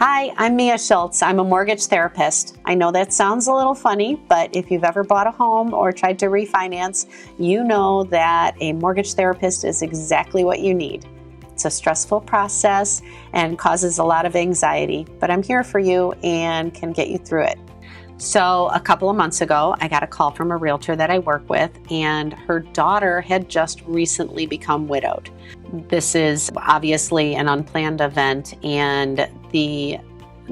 Hi, I'm Mia Schultz. I'm a mortgage therapist. I know that sounds a little funny, but if you've ever bought a home or tried to refinance, you know that a mortgage therapist is exactly what you need. It's a stressful process and causes a lot of anxiety, but I'm here for you and can get you through it. So a couple of months ago, I got a call from a realtor that I work with, and her daughter had just recently become widowed. This is obviously an unplanned event, and the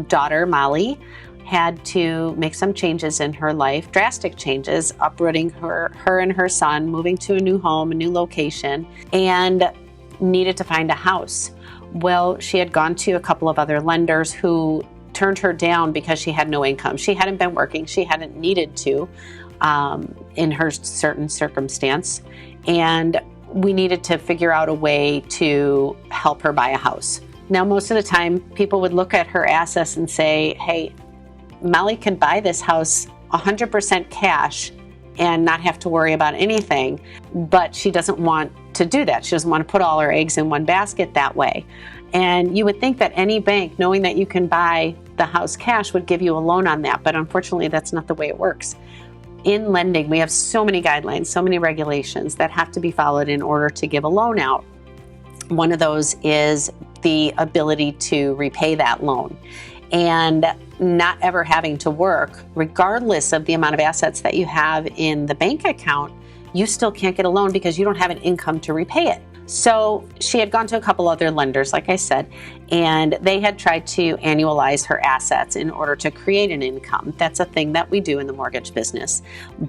daughter, Molly, had to make some changes in her life, drastic changes, uprooting her and her son, moving to a new home, a new location, and needed to find a house. Well, she had gone to a couple of other lenders who turned her down because she had no income. She hadn't been working. She hadn't needed to in her certain circumstance. And we needed to figure out a way to help her buy a house. Now, most of the time, people would look at her assets and say, hey, Molly can buy this house 100% cash and not have to worry about anything, but she doesn't want to do that. She doesn't want to put all her eggs in one basket that way. And you would think that any bank, knowing that you can buy the house cash, would give you a loan on that, but unfortunately, that's not the way it works. In lending, we have so many guidelines, so many regulations that have to be followed in order to give a loan out. One of those is the ability to repay that loan. And not ever having to work, regardless of the amount of assets that you have in the bank account, you still can't get a loan because you don't have an income to repay it. So she had gone to a couple other lenders, like I said, and they had tried to annualize her assets in order to create an income. That's a thing that we do in the mortgage business.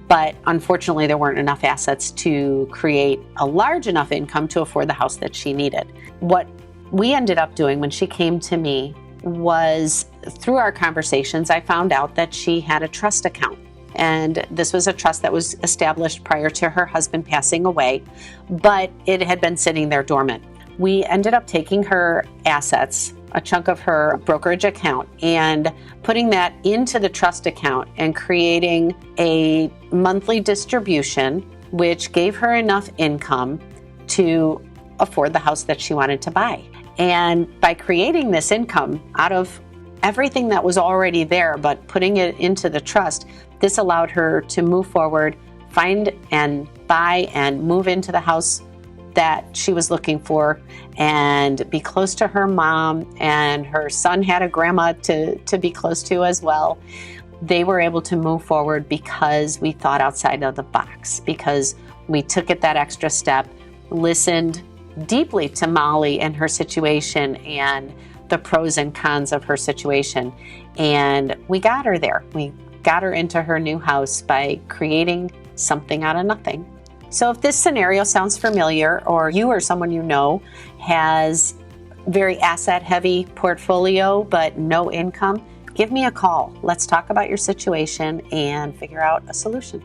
But unfortunately, there weren't enough assets to create a large enough income to afford the house that she needed. What we ended up doing when she came to me was, through our conversations, I found out that she had a trust account. And this was a trust that was established prior to her husband passing away, but it had been sitting there dormant. We ended up taking her assets, a chunk of her brokerage account, and putting that into the trust account and creating a monthly distribution, which gave her enough income to afford the house that she wanted to buy. And by creating this income out of everything that was already there, but putting it into the trust, this allowed her to move forward, find and buy and move into the house that she was looking for, and be close to her mom. And her son had a grandma to be close to as well. They were able to move forward because we thought outside of the box, because we took it that extra step, listened deeply to Molly and her situation and the pros and cons of her situation. And we got her there. We got her into her new house by creating something out of nothing. So if this scenario sounds familiar, or you or someone you know has very asset-heavy portfolio but no income, give me a call. Let's talk about your situation and figure out a solution.